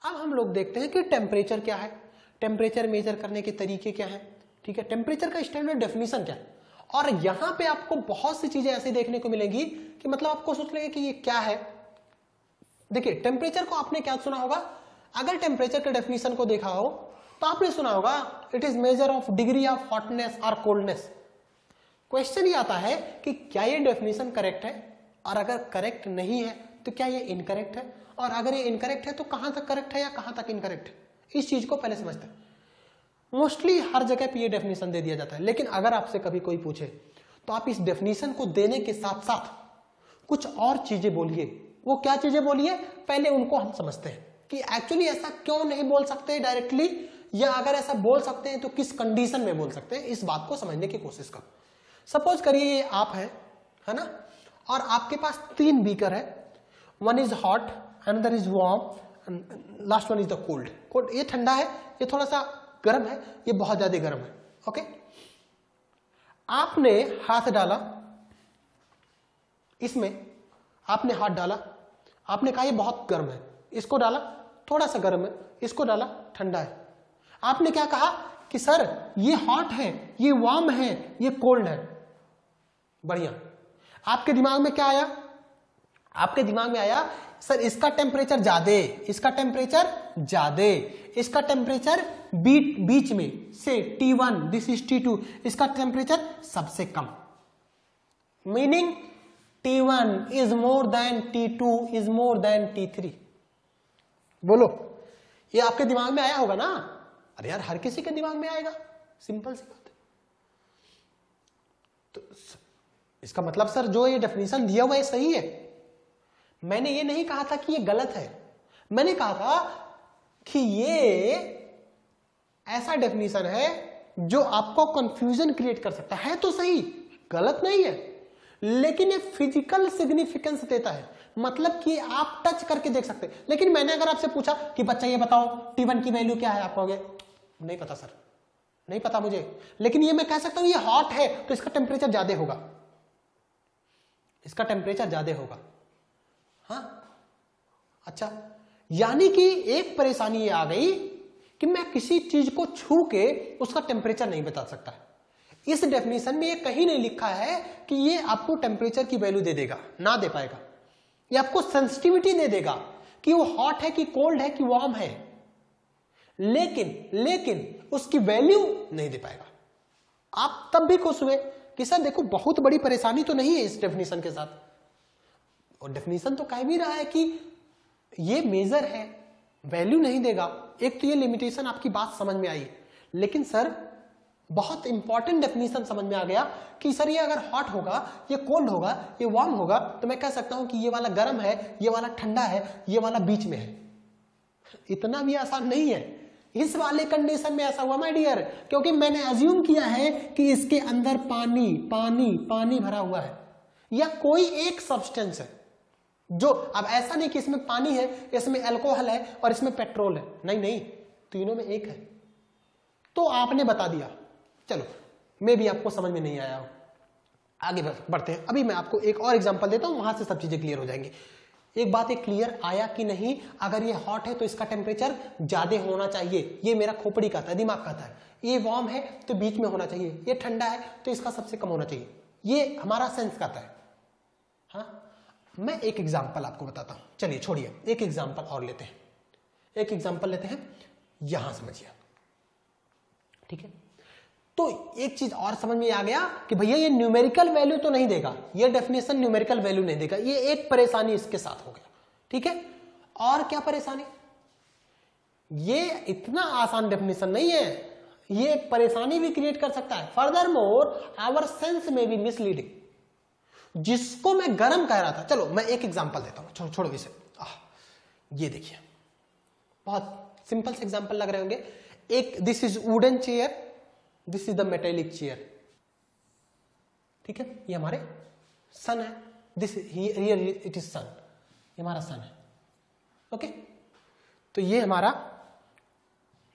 अब हम लोग देखते हैं कि टेम्परेचर क्या है, टेम्परेचर मेजर करने के तरीके क्या है, ठीक है, टेम्परेचर का स्टैंडर्ड डेफिनेशन क्या है। और यहां पे आपको बहुत सी चीजें ऐसी देखने को मिलेंगी कि मतलब आपको सोच लेंगे कि ये क्या है। देखिए टेम्परेचर को आपने क्या सुना होगा, अगर टेम्परेचर के डेफिनेशन को देखा हो तो आपने सुना होगा it is measure of degree of hotness और कोल्डनेस। क्वेश्चन ये आता है कि क्या ये डेफिनेशन करेक्ट है, और अगर करेक्ट नहीं है तो क्या ये इनकरेक्ट है, और अगर ये इनकरेक्ट है तो कहां तक करेक्ट है या कहां तक इनकरेक्ट है। इस चीज को पहले समझते हैं। मोस्टली हर जगह पे ये डेफिनेशन दे दिया जाता है, लेकिन अगर आपसे कभी कोई पूछे तो आप इस डेफिनेशन को देने के साथ साथ कुछ और चीजें बोलिए। वो क्या चीजें बोलिए, पहले उनको हम समझते हैं कि एक्चुअली ऐसा क्यों नहीं बोल सकते डायरेक्टली, या अगर ऐसा बोल सकते हैं तो किस कंडीशन में बोल सकते हैं, इस बात को समझने की कोशिश करो। सपोज करिए ये आप है ना, और आपके पास 3 बीकर है, one is hot, another is warm, last one is the cold. Cold ये ठंडा है, ये थोड़ा सा गर्म है, ये बहुत ज्यादा गर्म है। ओके, आपने हाथ डाला इसमें, आपने हाथ डाला, आपने कहा ये बहुत गर्म है, इसको डाला थोड़ा सा गर्म है, इसको डाला ठंडा है। आपने क्या कहा कि सर ये हॉट है, ये वार्म है, ये कोल्ड है। बढ़िया, आपके दिमाग में क्या आया, आपके दिमाग में आया सर इसका टेम्परेचर ज्यादा, इसका टेम्परेचर ज्यादा, इसका टेम्परेचर बीच में से T1, दिस इज T2, इसका टेम्परेचर सबसे कम, meaning T1 is more than T2 is more than T3। बोलो, ये आपके दिमाग में आया होगा ना। अरे यार हर किसी के दिमाग में आएगा, सिंपल सी बात है। तो इसका मतलब सर जो ये डेफिनेशन दिया हुआ है सही है। मैंने ये नहीं कहा था कि ये गलत है, मैंने कहा था कि ये ऐसा डेफिनेशन है जो आपको कंफ्यूजन क्रिएट कर सकता है। तो सही, गलत नहीं है, लेकिन ये फिजिकल सिग्निफिकेंस देता है, मतलब कि आप टच करके देख सकते हैं। लेकिन मैंने अगर आपसे पूछा कि बच्चा ये बताओ T1 की वैल्यू क्या है, आप कहोगे नहीं पता सर, नहीं पता मुझे, लेकिन ये मैं कह सकता हूं ये हॉट है तो इसका टेम्परेचर ज्यादा होगा, इसका टेम्परेचर ज्यादा होगा। हाँ अच्छा, यानी कि एक परेशानी ये आ गई कि मैं किसी चीज को छू के उसका टेम्परेचर नहीं बता सकता। इस डेफिनेशन में ये कहीं नहीं लिखा है कि ये आपको टेम्परेचर की वैल्यू दे देगा, ना दे पाएगा। ये आपको सेंसिटिविटी दे देगा कि वो हॉट है कि कोल्ड है कि वार्म है, लेकिन उसकी वैल्यू नहीं दे पाएगा। आप तब भी खुश हुए कि सर देखो बहुत बड़ी परेशानी तो नहीं है इस डेफिनेशन के साथ, और डेफिनेशन तो कह भी रहा है कि ये मेजर है, वैल्यू नहीं देगा। एक तो ये लिमिटेशन आपकी बात समझ में आई, लेकिन सर बहुत इंपॉर्टेंट डेफिनेशन समझ में आ गया कि सर ये अगर हॉट होगा, ये कोल्ड होगा, ये वार्म होगा, तो मैं कह सकता हूं कि ये वाला गर्म है, ये वाला ठंडा है, ये वाला बीच में है। इतना भी आसान नहीं है इस वाले कंडीशन में ऐसा हुआ माय डियर, क्योंकि मैंने अज्यूम किया है कि इसके अंदर पानी पानी पानी भरा हुआ है, या कोई एक सब्सटेंस है जो, अब ऐसा नहीं कि इसमें पानी है, इसमें अल्कोहल है और इसमें पेट्रोल है, नहीं, तीनों में एक है। तो आपने बता दिया, चलो मैं भी आपको समझ में नहीं आया हो, आगे बढ़ते हैं। अभी मैं आपको एक और एग्जांपल देता हूं, वहां से सब चीजें क्लियर हो जाएंगी। एक बात एक क्लियर आया कि नहीं, अगर ये हॉट है तो इसका टेम्परेचर ज्यादा होना चाहिए, ये मेरा खोपड़ी का था, दिमाग का था। ये वार्म है तो बीच में होना चाहिए, ये ठंडा है तो इसका सबसे कम होना चाहिए, ये हमारा सेंस का था। हाँ, मैं एक एग्जांपल आपको बताता हूं, चलिए छोड़िए, एक एग्जांपल और लेते हैं, एक एग्जांपल लेते हैं, यहां समझिए, ठीक है। तो एक चीज और समझ में आ गया कि भैया ये न्यूमेरिकल वैल्यू तो नहीं देगा, ये डेफिनेशन न्यूमेरिकल वैल्यू नहीं देगा, ये एक परेशानी इसके साथ हो गया, ठीक है। और क्या परेशानी, ये इतना आसान डेफिनेशन नहीं है, ये परेशानी भी क्रिएट कर सकता है। फर्दर मोर आवर सेंस में भी मिसलीडिंग, जिसको मैं गर्म कह रहा था। चलो मैं एक एग्जांपल देता हूं, छोड़ो इसे। ये देखिए, बहुत सिंपल से एग्जांपल लग रहे होंगे। एक, this is wooden chair, this is the metallic chair, ठीक है। ये हमारे सन है, दिस हियर इट इज सन, ये हमारा सन है, ओके। तो ये हमारा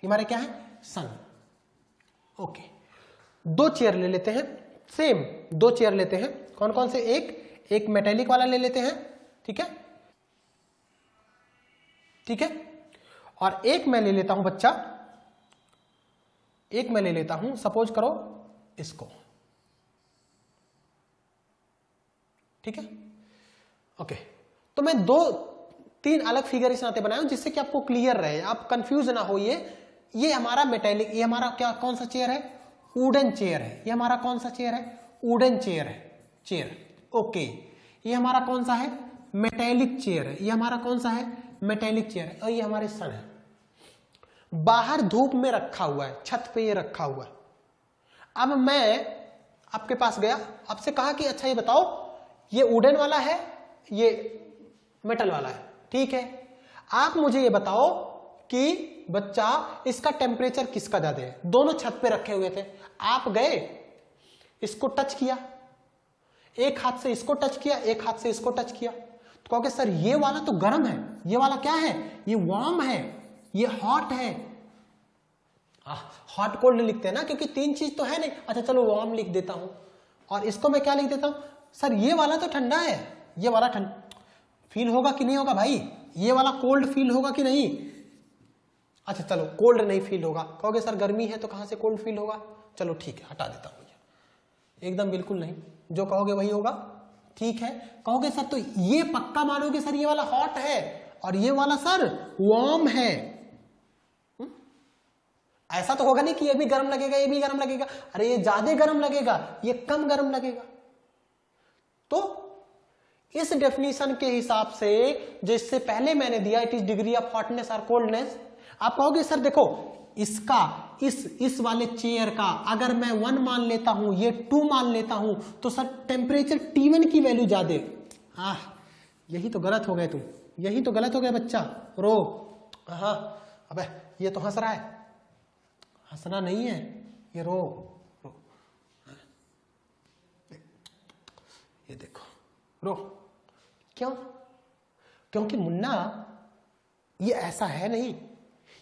क्या है, सन, ओके। 2 चेयर ले लेते हैं, सेम 2 चेयर लेते हैं, कौन कौन से, एक मेटेलिक वाला ले लेते हैं, ठीक है, ठीक है। और एक मैं ले लेता हूं बच्चा, एक मैं ले लेता हूं, सपोज करो इसको, ठीक है, ओके। तो मैं 2-3 अलग फिगर इस नाते बनाया हूं जिससे कि आपको क्लियर रहे, आप कंफ्यूज ना हो। ये हमारा मेटेलिक, ये हमारा क्या कौन सा चेयर है, वुडन चेयर है। ये हमारा कौन सा चेयर है, वुडन चेयर है, चेयर, ओके। ये हमारा कौन सा है, मेटेलिक चेयर है। ये हमारा कौन सा है, मेटेलिक चेयर है। और ये हमारे सन है, बाहर धूप में रखा हुआ है, छत पे ये रखा हुआ है। अब मैं आपके पास गया, आपसे कहा कि अच्छा ये बताओ ये वुडन वाला है, ये मेटल वाला है, ठीक है। आप मुझे ये बताओ कि बच्चा इसका टेम्परेचर किसका ज्यादा है। दोनों छत पे रखे हुए थे, आप गए इसको टच किया, एक हाथ से इसको टच किया, एक हाथ से इसको टच किया, तो कहोगे सर ये वाला तो गर्म है, ये वाला क्या है, ये वार्म है, ये हॉट है। हॉट कोल्ड लिखते हैं ना, क्योंकि 3 चीज तो है नहीं। अच्छा चलो वार्म लिख देता हूं, और इसको मैं क्या लिख देता हूं, सर ये वाला तो ठंडा है, ये वाला ठंडा। फील होगा कि नहीं होगा भाई, ये वाला कोल्ड फील होगा कि नहीं। अच्छा चलो कोल्ड नहीं फील होगा, कहोगे सर गर्मी है तो कहां से कोल्ड फील होगा। चलो ठीक है, हटा देता हूं, एकदम बिल्कुल नहीं, जो कहोगे वही होगा, ठीक है। कहोगे सर तो ये पक्का मानोगे सर ये वाला हॉट है और ये वाला सर वार्म है। ऐसा तो होगा नहीं कि ये भी गर्म लगेगा ये भी गर्म लगेगा, अरे ये ज्यादा गर्म लगेगा ये कम गर्म लगेगा। तो इस डेफिनेशन के हिसाब से जिससे पहले मैंने दिया, it is degree of hotness और कोल्डनेस। आप कहोगे सर देखो इसका इस वाले चेयर का अगर मैं 1 मान लेता हूं, ये 2 मान लेता हूं, तो सर टेम्परेचर T1 की वैल्यू ज्यादा। यही तो गलत हो गए तुम, यही तो गलत हो गया बच्चा, रो। हाँ अबे ये तो हंस रहा है, हंसना नहीं है, ये रो। ये देखो रो, क्यों, क्योंकि मुन्ना ये ऐसा है नहीं,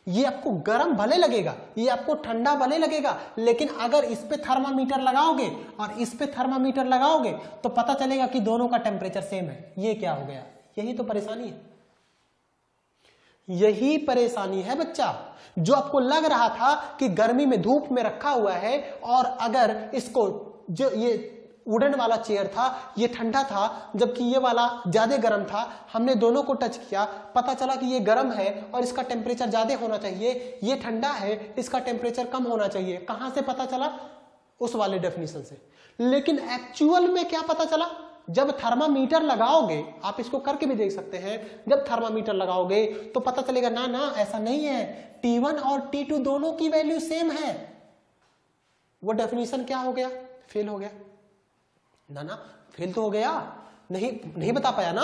ये आपको गर्म भले लगेगा, ये आपको ठंडा भले लगेगा, लेकिन अगर इस पे थर्मामीटर लगाओगे और इस पे थर्मामीटर लगाओगे तो पता चलेगा कि दोनों का टेम्परेचर सेम है। ये क्या हो गया, यही तो परेशानी है, यही परेशानी है बच्चा। जो आपको लग रहा था कि गर्मी में धूप में रखा हुआ है और अगर इसको, जो ये वुडन वाला चेयर था ये ठंडा था जबकि ये वाला ज्यादा गर्म था, हमने दोनों को टच किया, पता चला कि ये गर्म है और इसका टेम्परेचर ज्यादा होना चाहिए, ये ठंडा है इसका टेम्परेचर कम होना चाहिए। कहां से पता चला, उस वाले डेफिनेशन से। लेकिन एक्चुअल में क्या पता चला, जब थर्मामीटर लगाओगे, आप इसको करके भी देख सकते हैं, जब थर्मामीटर लगाओगे तो पता चलेगा ना ना ऐसा नहीं है, T1 और T2 दोनों की वैल्यू सेम है। वो डेफिनेशन क्या हो गया, फेल हो गया ना। ना फेल तो हो गया, नहीं बता पाया ना।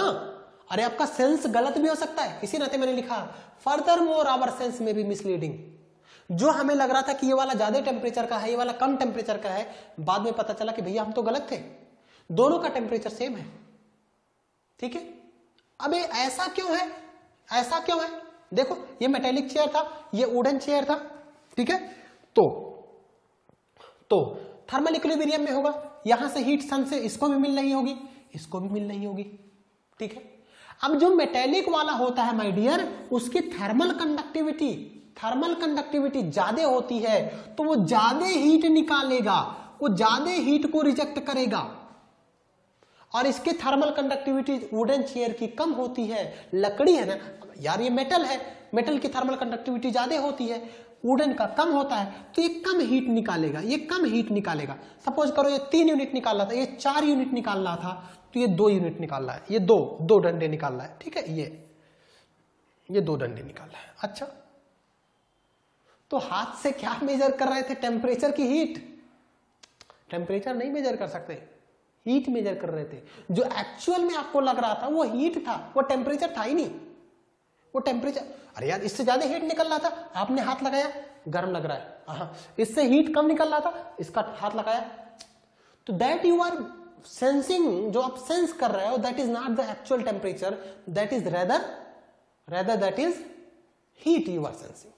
अरे आपका सेंस गलत भी हो सकता है, इसी नाते मैंने लिखा फर्दर मोर आवर सेंस में भी मिसलीडिंग। जो हमें लग रहा था कि ये वाला ज्यादा टेम्परेचर का है ये वाला कम टेम्परेचर का है, बाद में पता चला कि भैया हम तो गलत थे, दोनों का टेम्परेचर सेम है, ठीक है। अब ऐसा क्यों है, ऐसा क्यों है, देखो ये मेटेलिक चेयर था, ये वुडन चेयर था, ठीक है। तो थर्मल इक्विलिब्रियम में होगा, यहां से हीट सन से इसको भी मिल रही होगी, इसको भी मिल रही होगी, ठीक है। अब जो मेटेलिक वाला होता है माय डियर, उसकी थर्मल कंडक्टिविटी ज्यादा होती है, तो वो ज्यादा हीट निकालेगा, वो ज्यादा हीट को रिजेक्ट करेगा। और इसकी थर्मल कंडक्टिविटी वुडन चेयर की कम होती है। लकड़ी है ना यार, ये मेटल है, मेटल की थर्मल कंडक्टिविटी ज्यादा होती है, वुडन का कम होता है, तो ये कम हीट निकालेगा, ये कम हीट निकालेगा। सपोज करो ये 3 यूनिट निकाल रहा था, ये 4 यूनिट निकाल रहा था, तो ये 2 यूनिट निकाल रहा है, ये दो डंडे निकाल रहा है, ठीक है, ये 2 डंडे निकाल रहा है। अच्छा तो हाथ से क्या मेजर कर रहे थे, टेम्परेचर की हीट, टेम्परेचर नहीं मेजर कर सकते, हीट मेजर कर रहे थे। जो एक्चुअल में आपको लग रहा था वो हीट था, वो टेम्परेचर था ही नहीं, वो टेम्परेचर, अरे यार इससे ज्यादा हीट निकल रहा था, आपने हाथ लगाया गर्म लग रहा है, इससे हीट कम निकल रहा था, इसका हाथ लगाया, तो दैट यू आर सेंसिंग, जो आप सेंस कर रहे हो that is not the actual temperature, that is rather that is heat you are sensing.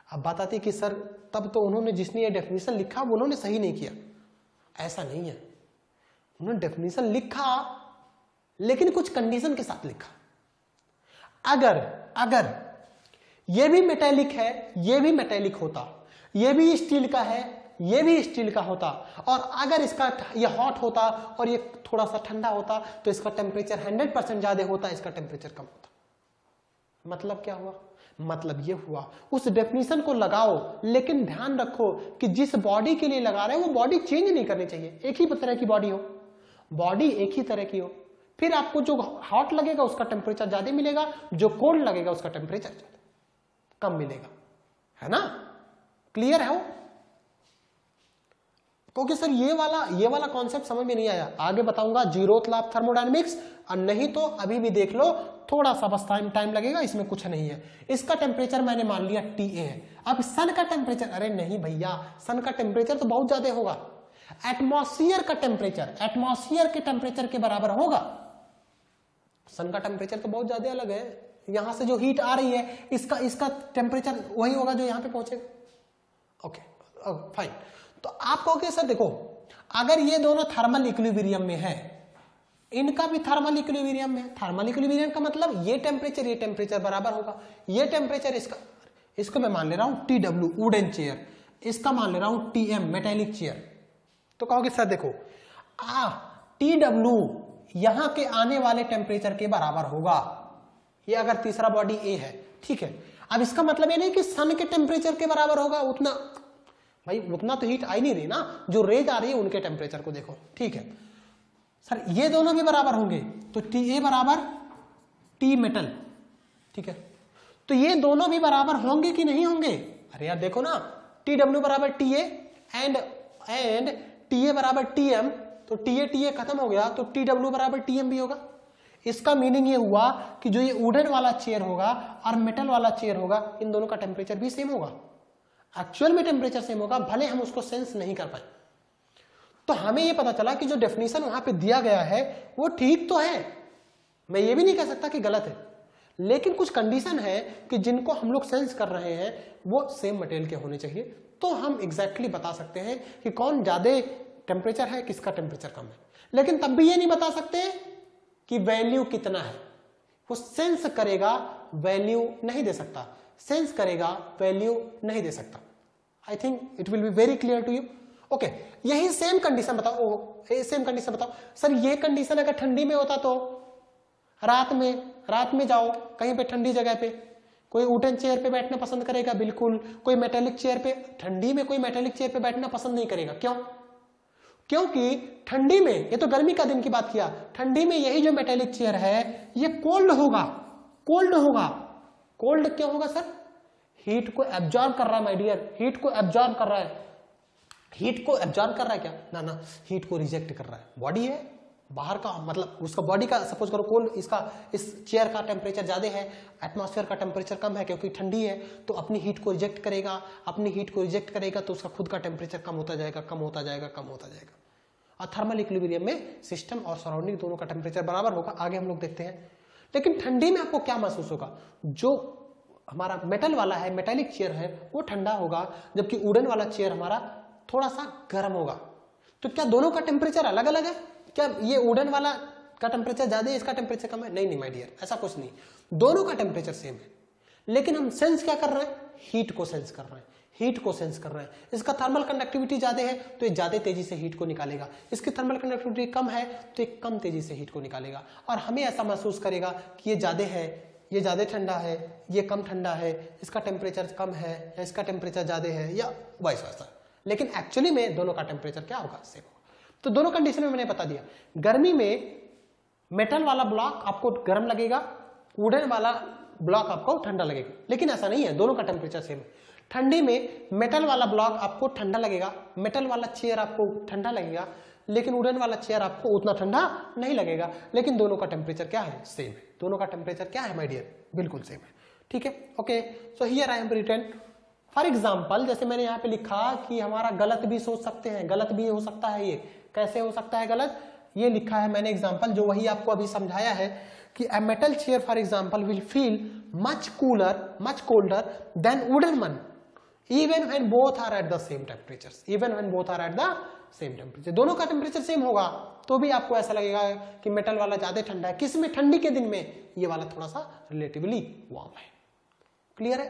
अब बात आती है कि सर तब तो उन्होंने जिसने ये डेफिनेशन लिखा वो उन्होंने सही नहीं किया, ऐसा नहीं है, उन्होंने डेफिनेशन लिखा लेकिन कुछ कंडीशन के साथ लिखा। अगर ये भी मेटेलिक है, ये भी मेटेलिक होता, ये भी स्टील का है, ये भी स्टील का होता, और अगर इसका ये हॉट होता और ये थोड़ा सा ठंडा होता तो इसका टेम्परेचर 100% ज्यादा होता, इसका टेम्परेचर कम होता। मतलब क्या हुआ? मतलब ये हुआ, उस डेफिनेशन को लगाओ, लेकिन ध्यान रखो कि जिस बॉडी के लिए लगा रहे हो वो बॉडी चेंज नहीं करनी चाहिए। एक ही तरह की बॉडी हो, बॉडी एक ही तरह की हो, फिर आपको जो हॉट लगेगा उसका टेम्परेचर ज्यादा मिलेगा, जो कोल्ड लगेगा उसका टेम्परेचर कम मिलेगा, है ना? क्लियर है वो? क्योंकि सर ये वाला कॉन्सेप्ट समझ में नहीं आया, आगे बताऊंगा जीरोथ लॉ ऑफ थर्मोडायनेमिक्स, और नहीं तो अभी भी देख लो, थोड़ा सा बस टाइम लगेगा, इसमें कुछ नहीं है। इसका टेम्परेचर मैंने मान लिया TA है। अब सन का टेम्परेचर, अरे नहीं भैया, सन का टेम्परेचर तो बहुत ज्यादा होगा। एटमॉस्फेयर का टेम्परेचर एटमॉस्फेयर के टेम्परेचर के बराबर होगा। सन का टेम्परेचर तो बहुत ज्यादा अलग है, यहां से जो हीट आ रही है इसका टेम्परेचर वही होगा जो यहां पे पहुंचेगा। Okay fine. तो आप कहोगे सर देखो, अगर ये दोनों थर्मल इक्विलिब्रियम में है, इनका भी थर्मल इक्विलिब्रियम में है। थर्मल इक्विलिब्रियम का मतलब ये टेम्परेचर बराबर होगा, ये टेम्परेचर इसको मैं मान ले रहा हूं TW वुडन चेयर, इसका मान ले रहा हूं TM मेटेलिक चेयर। तो कहोगे सर देखो TW यहां के आने वाले टेम्परेचर के बराबर होगा, ये अगर तीसरा बॉडी A है, ठीक है। अब इसका मतलब ये नहीं कि सन के टेम्परेचर के बराबर होगा, उतना भाई उतना तो हीट आ ही नहीं रही ना, जो रेज आ रही है उनके टेम्परेचर को देखो, ठीक है सर। ये दोनों भी बराबर होंगे तो TA बराबर T मेटल, ठीक है। तो ये दोनों भी बराबर होंगे कि नहीं होंगे? अरे यार देखो ना, TW बराबर TA एंड TA बराबर TM, तो TA खत्म हो गया तो TW बराबर TM भी होगा। इसका मीनिंग ये हुआ कि जो ये वुडन वाला चेयर होगा और मेटल वाला चेयर होगा, इन दोनों का टेम्परेचर भी सेम होगा, एक्चुअल में टेम्परेचर सेम होगा, भले हम उसको सेंस नहीं कर पाए। तो हमें यह पता चला कि जो डेफिनेशन वहां पे दिया गया है वो ठीक तो है, मैं ये भी नहीं कह सकता कि गलत है, लेकिन कुछ कंडीशन है कि जिनको हम लोग सेंस कर रहे हैं वो सेम मटेरियल के होने चाहिए, तो हम एग्जैक्टली बता सकते हैं कि कौन ज्यादा टेम्परेचर है, किसका टेम्परेचर कम है। लेकिन तब भी ये नहीं बता सकते कि वैल्यू कितना है, वो सेंस करेगा वैल्यू नहीं दे सकता, सेंस करेगा वैल्यू नहीं दे सकता। I think it will be very clear to you. Okay, यही सेम कंडीशन बताओ, सेम कंडीशन बताओ सर, ये कंडीशन अगर ठंडी में होता तो रात में जाओ कहीं पे ठंडी जगह पे, कोई वुडन चेयर पे बैठना पसंद करेगा? बिल्कुल। कोई मेटेलिक चेयर पे, ठंडी में कोई मेटेलिक चेयर पे बैठना पसंद नहीं करेगा। क्यों? क्योंकि ठंडी में, ये तो गर्मी का दिन की बात किया, ठंडी में यही जो मेटेलिक चेयर है ये कोल्ड होगा। कोल्ड क्यों होगा सर? हीट को एब्जॉर्ब कर रहा है माय डियर, हीट को एब्जॉर्ब कर रहा है। हीट को एब्जॉर्ब कर रहा है क्या? ना, हीट को रिजेक्ट कर रहा है। बॉडी है बाहर का, मतलब उसका बॉडी का सपोज करो कोल्ड, इस चेयर का टेम्परेचर ज्यादा है, एटमॉस्फेयर का टेम्परेचर कम है क्योंकि ठंडी है, तो अपनी हीट को रिजेक्ट करेगा, तो उसका खुद का टेम्परेचर कम होता जाएगा। और थर्मल इक्विलिब्रियम में सिस्टम और सराउंडिंग दोनों का टेम्परेचर बराबर होगा। आगे हम लोग देखते हैं। लेकिन ठंडी में आपको क्या महसूस होगा? जो हमारा मेटल वाला है, मेटेलिक चेयर है, वो ठंडा होगा, जबकि वुडन वाला चेयर हमारा थोड़ा सा गर्म होगा। तो क्या दोनों का टेम्परेचर अलग अलग है? क्या ये वुडन वाला का टेम्परेचर ज्यादा है, इसका टेम्परेचर कम है? नहीं माय डियर, ऐसा कुछ नहीं, दोनों का टेम्परेचर सेम है। लेकिन हम सेंस क्या कर रहे हैं? हीट को सेंस कर रहे हैं। इसका थर्मल कंडक्टिविटी ज्यादा है तो ये ज्यादा तेजी से हीट को निकालेगा, इसकी थर्मल कंडक्टिविटी कम है तो ये कम तेजी से हीट को निकालेगा। और हमें ऐसा महसूस करेगा कि ये ज्यादा है, ये ज्यादा ठंडा है, ये कम ठंडा है, इसका टेम्परेचर कम है या इसका टेम्परेचर ज्यादा है, या वाइस वर्सा। लेकिन एक्चुअली में दोनों का टेम्परेचर क्या होगा? सेम होगा। तो दोनों कंडीशन में मैंने बता दिया। गर्मी में मेटल वाला ब्लॉक आपको गर्म लगेगा, वुडन वाला ब्लॉक आपको ठंडा लगेगा। लेकिन ऐसा नहीं है, दोनों का टेम्परेचर सेम है। ठंडी में मेटल वाला ब्लॉक आपको ठंडा लगेगा, मेटल वाला चेयर आपको ठंडा लगेगा, लेकिन वुडन वाला चेयर आपको उतना ठंडा नहीं लगेगा। लेकिन दोनों का टेम्परेचर क्या है? सेम है। दोनों का टेम्परेचर क्या है माय डियर? बिल्कुल सेम है। ठीक है, okay. So here I am written for example, जैसे मैंने यहाँ पे लिखा कि हमारा गलत भी सोच सकते हैं, गलत भी हो सकता है। ये कैसे हो सकता है गलत? ये लिखा है मैंने एग्जाम्पल, जो वही आपको अभी समझाया है कि a metal chair for example will feel much colder than wooden one even when both are at the same temperature। दोनों का टेम्परेचर सेम होगा तो भी आपको ऐसा लगेगा कि मेटल वाला ज्यादा ठंडा है। किस में? ठंडी के दिन में। ये वाला थोड़ा सा रिलेटिवली वार्म है। क्लियर है?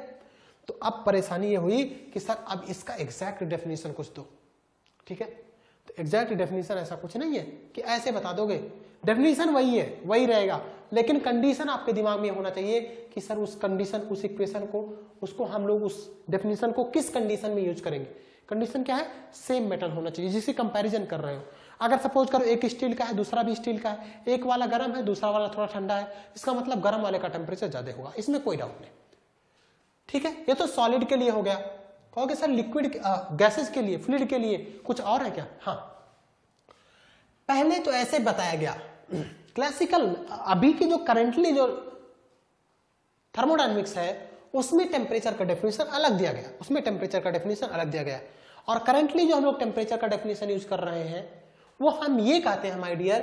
तो अब परेशानी ये हुई कि सर अब इसका एग्जैक्ट डेफिनेशन कुछ दो, ठीक है? तो एग्जैक्ट डेफिनेशन ऐसा कुछ नहीं है कि ऐसे बता दोगे, डेफिनेशन वही है, वही रहेगा, लेकिन कंडीशन आपके दिमाग में होना चाहिए कि सर उस कंडीशन, उस इक्वेशन को, उसको हम लोग उस डेफिनेशन को किस कंडीशन में यूज करेंगे। कंडीशन क्या है? सेम मेटल होना चाहिए जिससे कंपैरिजन कर रहे हो। अगर सपोज करो एक स्टील का है, दूसरा भी स्टील का है, एक वाला गर्म है, दूसरा वाला थोड़ा ठंडा है, इसका मतलब गर्म वाले का टेम्परेचर ज्यादा होगा, इसमें कोई डाउट नहीं, ठीक है? ये तो सॉलिड के लिए हो गया। कहोगे सर लिक्विड गैसेस के लिए, फ्लूइड के लिए कुछ और है क्या? हाँ, पहले तो ऐसे बताया गया क्लासिकल, अभी की जो करंटली जो थर्मोडायनेमिक्स है उसमें टेम्परेचर का डेफिनेशन अलग दिया गया, उसमें टेम्परेचर का डेफिनेशन अलग दिया गया। और करंटली जो हम लोग टेम्परेचर का डेफिनेशन यूज कर रहे हैं वो हम ये कहते हैं my dear,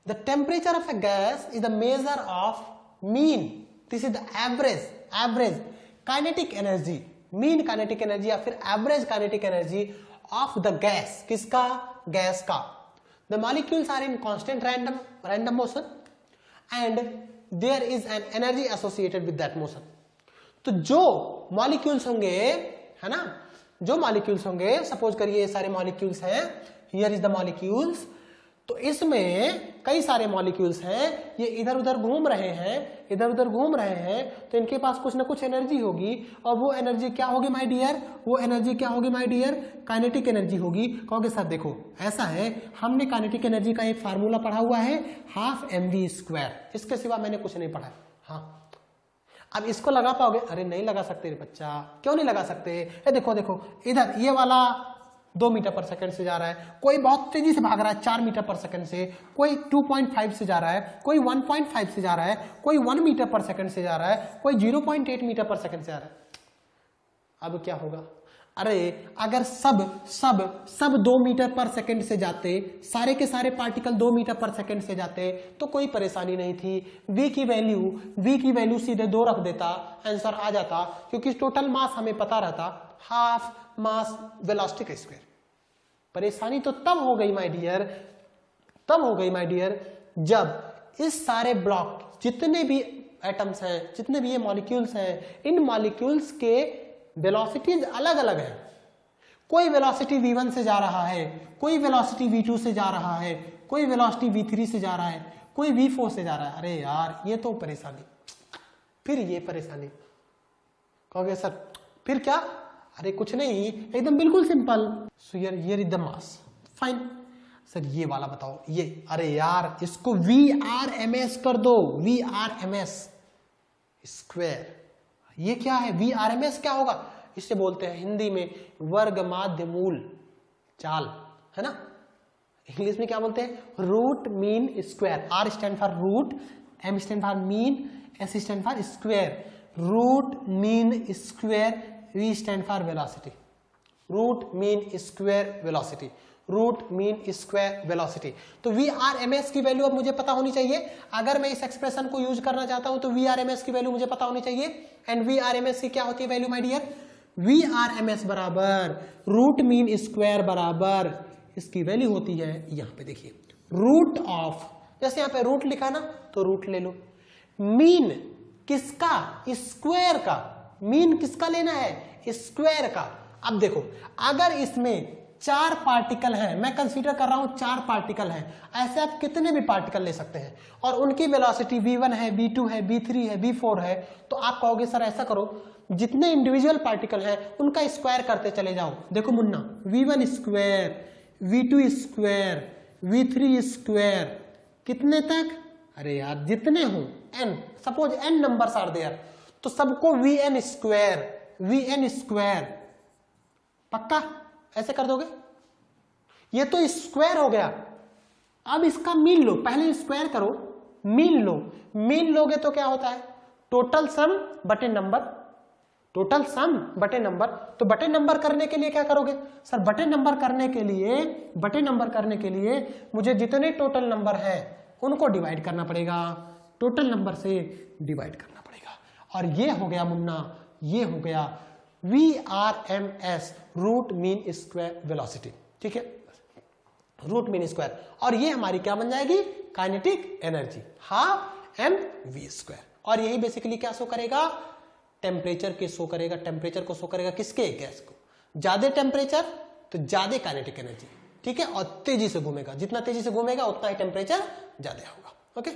the temperature of a gas is the measure of mean, this is the average kinetic energy, mean kinetic energy या फिर average kinetic energy of the gas, किसका? गैस का। The molecules are in constant random motion and there is an energy associated with that motion. तो जो molecules होंगे, है ना, जो मॉलिक्यूल्स होंगे, सपोज करिए ये सारे मॉलिक्यूल्स हैं, हियर इज द मॉलिक्यूल्स, तो इसमें कई सारे मॉलिक्यूल्स हैं, ये इधर उधर घूम रहे हैं, इधर उधर घूम रहे हैं, तो इनके पास कुछ ना कुछ एनर्जी होगी, और वो एनर्जी क्या होगी माय डियर? वो एनर्जी क्या होगी माय डियर? काइनेटिक एनर्जी होगी। कहोगे सर देखो ऐसा है, हमने काइनेटिक एनर्जी का एक फार्मूला पढ़ा हुआ है, हाफ mv², इसके सिवा मैंने कुछ नहीं पढ़ा। हाँ, अब इसको लगा पाओगे? अरे नहीं लगा सकते रे बच्चा। क्यों नहीं लगा सकते? देखो देखो इधर ये वाला 2 मीटर पर सेकंड से जा रहा है, कोई बहुत तेजी से भाग रहा है 4 मीटर पर सेकंड से, कोई 2.5 से जा रहा है, कोई 1.5 से जा रहा है, कोई 1 मीटर पर सेकंड से जा रहा है, कोई 0.8 मीटर पर सेकंड से जा रहा है। अब क्या होगा? अरे अगर सब 2 मीटर पर सेकंड से जाते, सारे के सारे पार्टिकल 2 मीटर पर सेकंड से जाते तो कोई परेशानी नहीं थी। v की वैल्यू सीधे 2 रख देता, आंसर आ जाता, क्योंकि टोटल मास हमें पता रहता, हाफ मास वेलोसिटी का स्क्वायर। परेशानी तो तब हो गई माय डियर, जब इस सारे ब्लॉक, जितने भी एटम्स हैं, जितने भी ये मॉलिक्यूल्स हैं, इन मॉलिक्यूल्स के वेलोसिटीज अलग अलग है। कोई वेलोसिटी v1 से जा रहा है, कोई वेलोसिटी v2 से जा रहा है, कोई वेलोसिटी v3 से जा रहा है, कोई v4 से जा रहा है। अरे यार ये तो परेशानी, फिर ये परेशानी। कहोगे सर फिर क्या? अरे कुछ नहीं, एकदम बिल्कुल simple. So here is the mass, fine. Sir ये वाला बताओ, ये, अरे यार इसको VRMS कर दो, VRMS स्क्वायर। ये क्या है? VRMS क्या होगा? इसे बोलते हैं हिंदी में वर्ग माध्य मूल चाल, है ना? इंग्लिश में क्या बोलते हैं? Root mean square. R stand for root, M stand for mean, S stand for square. Root mean square, V stand for velocity. Root mean square velocity, root mean square velocity. तो VRMS की value अब मुझे पता होनी चाहिए। अगर मैं इस एक्सप्रेशन को यूज करना चाहता हूं तो VRMS की वैल्यू मुझे पता होनी चाहिए। एंड VRMS की क्या होती है वैल्यू माय डियर? VRMS बराबर रूट मीन स्क्वायर बराबर, इसकी वैल्यू होती है, यहां पे देखिए, रूट ऑफ, जैसे यहां पे रूट लिखा ना तो रूट ले लो। मीन किसका? स्क्वायर का। मीन किसका लेना है? स्क्वायर का। अब देखो अगर इसमें 4 पार्टिकल हैं, मैं कंसीडर कर रहा हूं 4 पार्टिकल हैं, ऐसे आप कितने भी पार्टिकल ले सकते हैं और उनकी वेलोसिटी v1 है, v2 है, v3 है, v4 है, तो आप कहोगे सर ऐसा करो, जितने इंडिविजुअल पार्टिकल हैं उनका स्क्वायर करते चले जाओ। देखो Munna, v1 square, v2 square, v3 square, कितने तक? अरे यार जितने हो n, suppose n numbers are there, तो सबको vn स्क्वायर, पक्का ऐसे कर दोगे? ये तो स्क्वायर हो गया। अब इसका मीन लो, पहले स्क्वायर करो, मीन लो। मीन लोगे तो क्या होता है? टोटल सम बटे नंबर, टोटल सम बटे नंबर। तो बटे नंबर करने के लिए क्या करोगे? सर बटे नंबर करने के लिए मुझे जितने टोटल नंबर हैं उनको डिवाइड करना पड़ेगा, टोटल नंबर से डिवाइड करना पड़ेगा। और ये हो गया मुन्ना, ये हो गया VRMS, root mean square velocity. ठीक है, रूट मीन स्क्वायर, और ये हमारी क्या बन जाएगी? Kinetic energy, half mv²। और यही बेसिकली क्या शो करेगा? टेम्परेचर के शो करेगा, टेम्परेचर को शो करेगा किसके, गैस को। ज्यादा टेम्परेचर तो ज्यादा काइनेटिक एनर्जी, ठीक है, और तेजी से घूमेगा, जितना तेजी से घूमेगा उतना ही टेम्परेचर ज्यादा होगा। ओके।